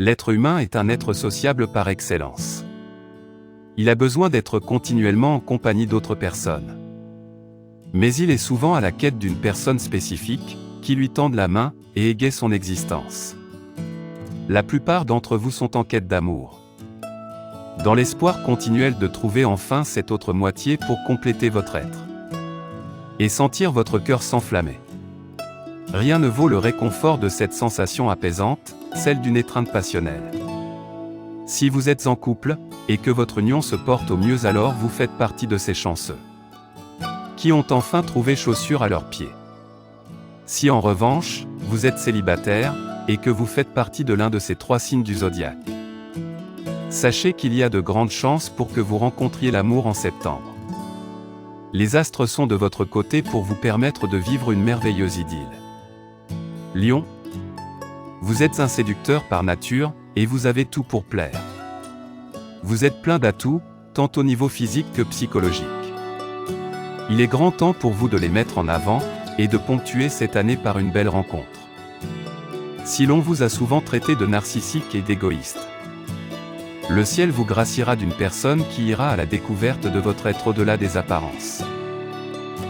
L'être humain est un être sociable par excellence. Il a besoin d'être continuellement en compagnie d'autres personnes. Mais il est souvent à la quête d'une personne spécifique, qui lui tende la main et égaye son existence. La plupart d'entre vous sont en quête d'amour, dans l'espoir continuel de trouver enfin cette autre moitié pour compléter votre être et sentir votre cœur s'enflammer. Rien ne vaut le réconfort de cette sensation apaisante, celle d'une étreinte passionnelle. Si vous êtes en couple, et que votre union se porte au mieux, alors vous faites partie de ces chanceux qui ont enfin trouvé chaussure à leurs pieds. Si en revanche, vous êtes célibataire, et que vous faites partie de l'un de ces 3 signes du zodiaque, sachez qu'il y a de grandes chances pour que vous rencontriez l'amour en septembre. Les astres sont de votre côté pour vous permettre de vivre une merveilleuse idylle. Lion, vous êtes un séducteur par nature, et vous avez tout pour plaire. Vous êtes plein d'atouts, tant au niveau physique que psychologique. Il est grand temps pour vous de les mettre en avant, et de ponctuer cette année par une belle rencontre. Si l'on vous a souvent traité de narcissique et d'égoïste, le ciel vous graciera d'une personne qui ira à la découverte de votre être au-delà des apparences.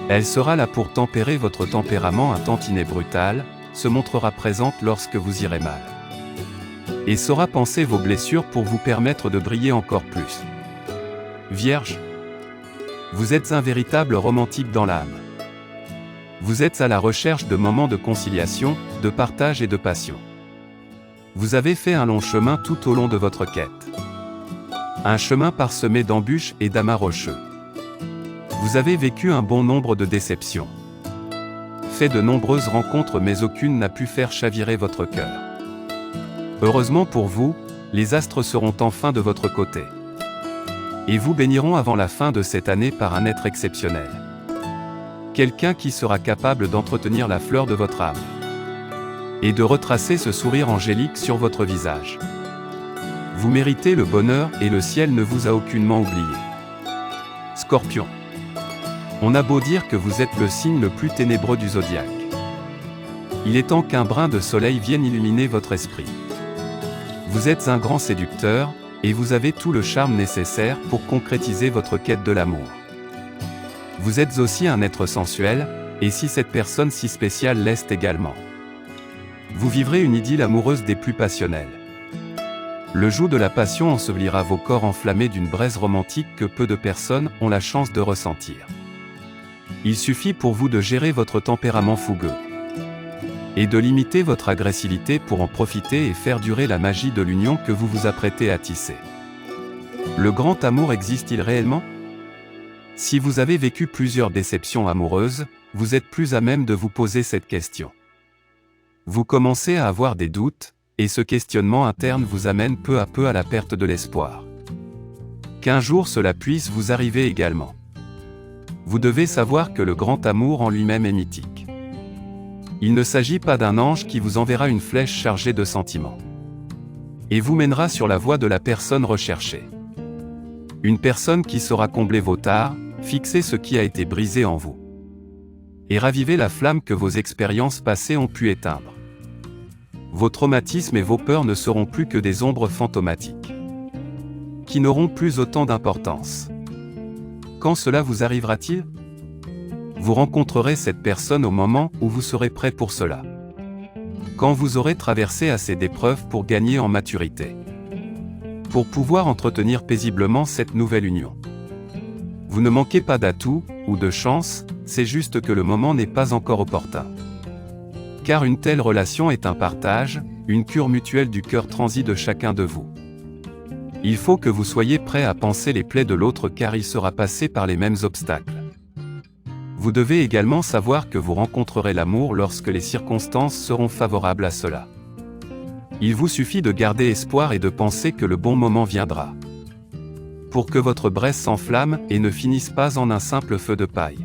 Elle sera là pour tempérer votre tempérament un tantinet brutal, se montrera présente lorsque vous irez mal, et saura panser vos blessures pour vous permettre de briller encore plus. Vierge, vous êtes un véritable romantique dans l'âme. Vous êtes à la recherche de moments de conciliation, de partage et de passion. Vous avez fait un long chemin tout au long de votre quête. Un chemin parsemé d'embûches et d'amas rocheux. Vous avez vécu un bon nombre de déceptions. Fait de nombreuses rencontres, mais aucune n'a pu faire chavirer votre cœur. Heureusement pour vous, les astres seront enfin de votre côté. Et vous béniront avant la fin de cette année par un être exceptionnel. Quelqu'un qui sera capable d'entretenir la fleur de votre âme. Et de retracer ce sourire angélique sur votre visage. Vous méritez le bonheur et le ciel ne vous a aucunement oublié. Scorpion. On a beau dire que vous êtes le signe le plus ténébreux du zodiaque. Il est temps qu'un brin de soleil vienne illuminer votre esprit. Vous êtes un grand séducteur, et vous avez tout le charme nécessaire pour concrétiser votre quête de l'amour. Vous êtes aussi un être sensuel, et si cette personne si spéciale l'est également, vous vivrez une idylle amoureuse des plus passionnelles. Le joug de la passion ensevelira vos corps enflammés d'une braise romantique que peu de personnes ont la chance de ressentir. Il suffit pour vous de gérer votre tempérament fougueux et de limiter votre agressivité pour en profiter et faire durer la magie de l'union que vous vous apprêtez à tisser. Le grand amour existe-t-il réellement ? Si vous avez vécu plusieurs déceptions amoureuses, vous êtes plus à même de vous poser cette question. Vous commencez à avoir des doutes, et ce questionnement interne vous amène peu à peu à la perte de l'espoir. Qu'un jour cela puisse vous arriver également. Vous devez savoir que le grand amour en lui-même est mythique. Il ne s'agit pas d'un ange qui vous enverra une flèche chargée de sentiments et vous mènera sur la voie de la personne recherchée. Une personne qui saura combler vos tares, fixer ce qui a été brisé en vous et raviver la flamme que vos expériences passées ont pu éteindre. Vos traumatismes et vos peurs ne seront plus que des ombres fantomatiques qui n'auront plus autant d'importance. Quand cela vous arrivera-t-il ? Vous rencontrerez cette personne au moment où vous serez prêt pour cela. Quand vous aurez traversé assez d'épreuves pour gagner en maturité. Pour pouvoir entretenir paisiblement cette nouvelle union. Vous ne manquez pas d'atouts, ou de chance, c'est juste que le moment n'est pas encore opportun. Car une telle relation est un partage, une cure mutuelle du cœur transi de chacun de vous. Il faut que vous soyez prêt à panser les plaies de l'autre car il sera passé par les mêmes obstacles. Vous devez également savoir que vous rencontrerez l'amour lorsque les circonstances seront favorables à cela. Il vous suffit de garder espoir et de penser que le bon moment viendra. Pour que votre braise s'enflamme et ne finisse pas en un simple feu de paille.